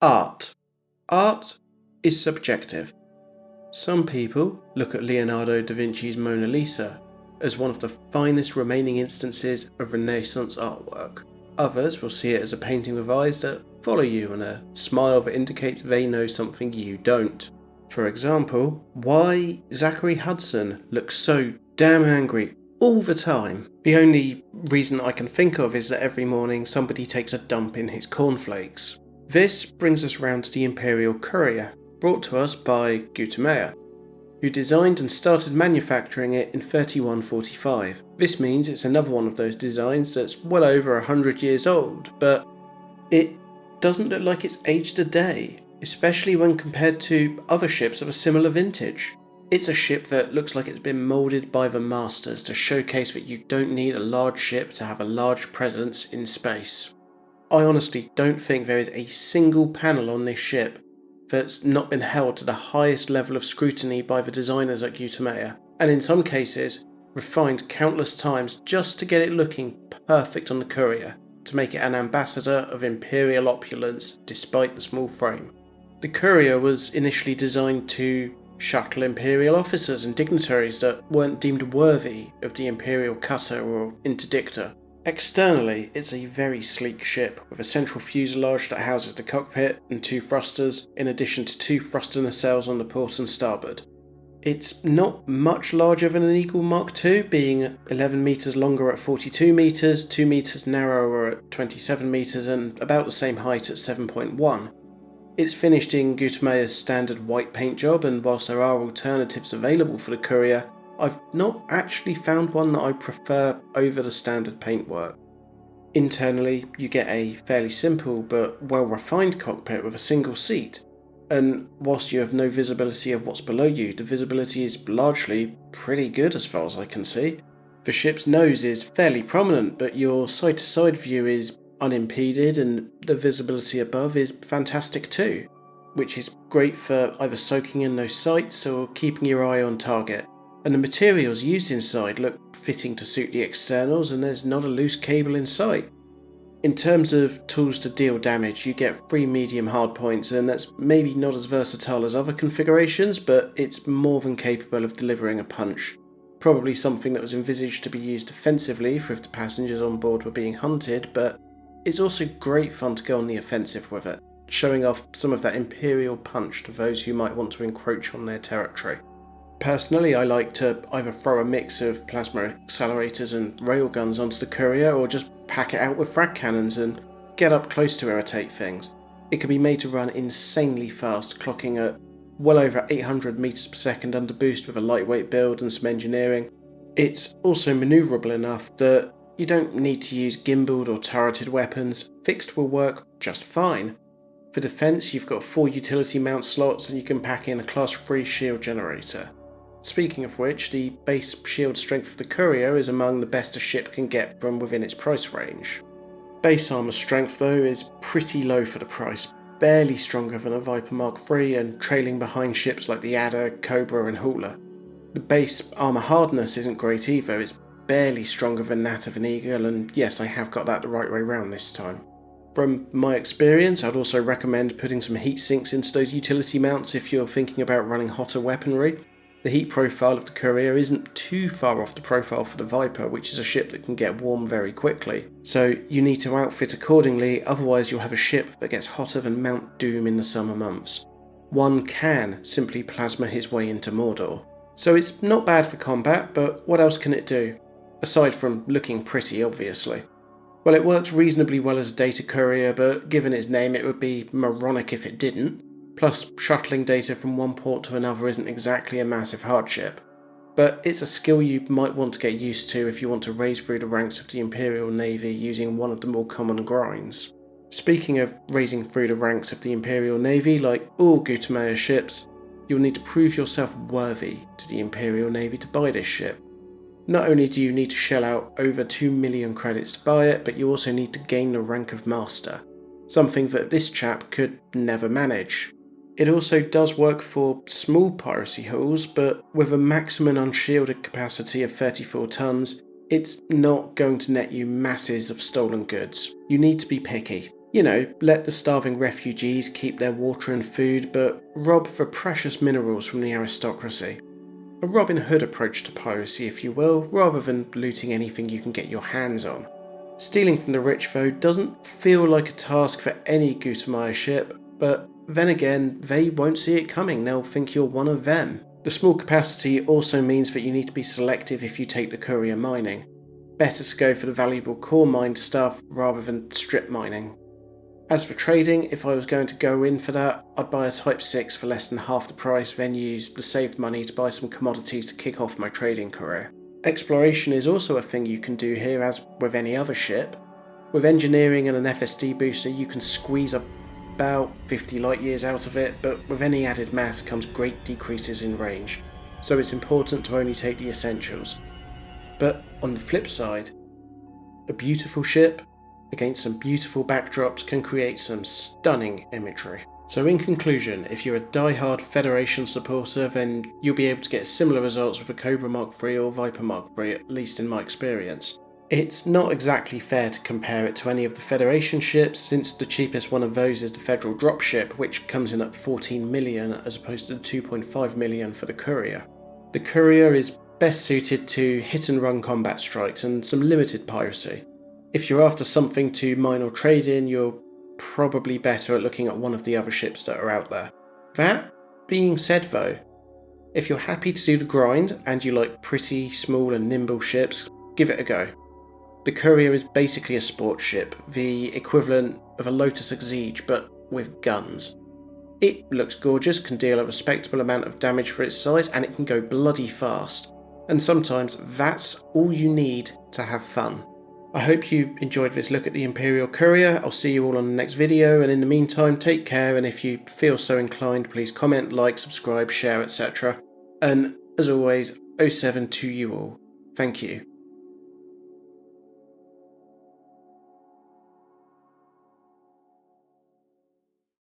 Art. Art is subjective. Some people look at Leonardo da Vinci's Mona Lisa as one of the finest remaining instances of Renaissance artwork. Others will see it as a painting with eyes that follow you and a smile that indicates they know something you don't. For example, why Zachary Hudson looks so damn angry all the time. The only reason I can think of is that every morning somebody takes a dump in his cornflakes. This brings us round to the Imperial Courier, brought to us by Gutamaya, who designed and started manufacturing it in 3145. This means it's another one of those designs that's well over 100 years old, but it doesn't look like it's aged a day, especially when compared to other ships of a similar vintage. It's a ship that looks like it's been moulded by the masters to showcase that you don't need a large ship to have a large presence in space. I honestly don't think there is a single panel on this ship that's not been held to the highest level of scrutiny by the designers at Gutamaya, and in some cases refined countless times just to get it looking perfect on the Courier, to make it an ambassador of imperial opulence despite the small frame. The Courier was initially designed to shuttle imperial officers and dignitaries that weren't deemed worthy of the imperial cutter or interdictor. Externally, it's a very sleek ship with a central fuselage that houses the cockpit and 2 thrusters, in addition to 2 thruster nacelles on the port and starboard. It's not much larger than an Eagle Mark II, being 11 metres longer at 42 metres, 2 metres narrower at 27 metres, and about the same height at 7.1. It's finished in Gutamaya's standard white paint job, and whilst there are alternatives available for the Courier, I've not actually found one that I prefer over the standard paintwork. Internally, you get a fairly simple but well-refined cockpit with a single seat, and whilst you have no visibility of what's below you, the visibility is largely pretty good as far as I can see. The ship's nose is fairly prominent, but your side-to-side view is unimpeded, and the visibility above is fantastic too, which is great for either soaking in those sights or keeping your eye on target. And the materials used inside look fitting to suit the externals, and there's not a loose cable in sight. In terms of tools to deal damage, you get 3 medium hardpoints, and that's maybe not as versatile as other configurations, but it's more than capable of delivering a punch. Probably something that was envisaged to be used defensively for if the passengers on board were being hunted, but it's also great fun to go on the offensive with it, showing off some of that imperial punch to those who might want to encroach on their territory. Personally, I like to either throw a mix of plasma accelerators and railguns onto the Courier, or just pack it out with frag cannons and get up close to irritate things. It can be made to run insanely fast, clocking at well over 800 meters per second under boost with a lightweight build and some engineering. It's also maneuverable enough that you don't need to use gimbaled or turreted weapons. Fixed will work just fine. For defense, you've got 4 utility mount slots, and you can pack in a class 3 shield generator. Speaking of which, the base shield strength of the Courier is among the best a ship can get from within its price range. Base armour strength though is pretty low for the price, barely stronger than a Viper Mark III and trailing behind ships like the Adder, Cobra and Hauler. The base armour hardness isn't great either, it's barely stronger than that of an Eagle, and yes, I have got that the right way round this time. From my experience, I'd also recommend putting some heat sinks into those utility mounts if you're thinking about running hotter weaponry. The heat profile of the Courier isn't too far off the profile for the Viper, which is a ship that can get warm very quickly, so you need to outfit accordingly, otherwise you'll have a ship that gets hotter than Mount Doom in the summer months. One can simply plasma his way into Mordor. So it's not bad for combat, but what else can it do? Aside from looking pretty, obviously. Well, it works reasonably well as a data courier, but given its name it would be moronic if it didn't. Plus, shuttling data from one port to another isn't exactly a massive hardship. But it's a skill you might want to get used to if you want to raise through the ranks of the Imperial Navy using one of the more common grinds. Speaking of raising through the ranks of the Imperial Navy, like all Gutamaya ships, you'll need to prove yourself worthy to the Imperial Navy to buy this ship. Not only do you need to shell out over 2 million credits to buy it, but you also need to gain the rank of Master, something that this chap could never manage. It also does work for small piracy hulls, but with a maximum unshielded capacity of 34 tons, it's not going to net you masses of stolen goods. You need to be picky. let the starving refugees keep their water and food, but rob for precious minerals from the aristocracy. A Robin Hood approach to piracy, if you will, rather than looting anything you can get your hands on. Stealing from the rich, though, doesn't feel like a task for any Gutamaya ship, but then again, they won't see it coming, they'll think you're one of them. The small capacity also means that you need to be selective if you take the courier mining. Better to go for the valuable core mined stuff rather than strip mining. As for trading, if I was going to go in for that, I'd buy a Type 6 for less than half the price, then use the saved money to buy some commodities to kick off my trading career. Exploration is also a thing you can do here, as with any other ship. With engineering and an FSD booster, you can squeeze about 50 light years out of it, but with any added mass comes great decreases in range, so it's important to only take the essentials. But on the flip side, a beautiful ship against some beautiful backdrops can create some stunning imagery. So in conclusion, if you're a die-hard Federation supporter, then you'll be able to get similar results with a Cobra Mark III or Viper Mark III, at least in my experience. It's not exactly fair to compare it to any of the Federation ships, since the cheapest one of those is the Federal dropship, which comes in at 14 million as opposed to the 2.5 million for the Courier. The Courier is best suited to hit and run combat strikes and some limited piracy. If you're after something to mine or trade in, you're probably better at looking at one of the other ships that are out there. That being said though, if you're happy to do the grind and you like pretty small and nimble ships, give it a go. The Courier is basically a sports ship, the equivalent of a Lotus Exige but with guns. It looks gorgeous, can deal a respectable amount of damage for its size, and it can go bloody fast. And sometimes that's all you need to have fun. I hope you enjoyed this look at the Imperial Courier. I'll see you all on the next video, and in the meantime, take care, and if you feel so inclined, please comment, like, subscribe, share, etc. And as always, 07 to you all. Thank you.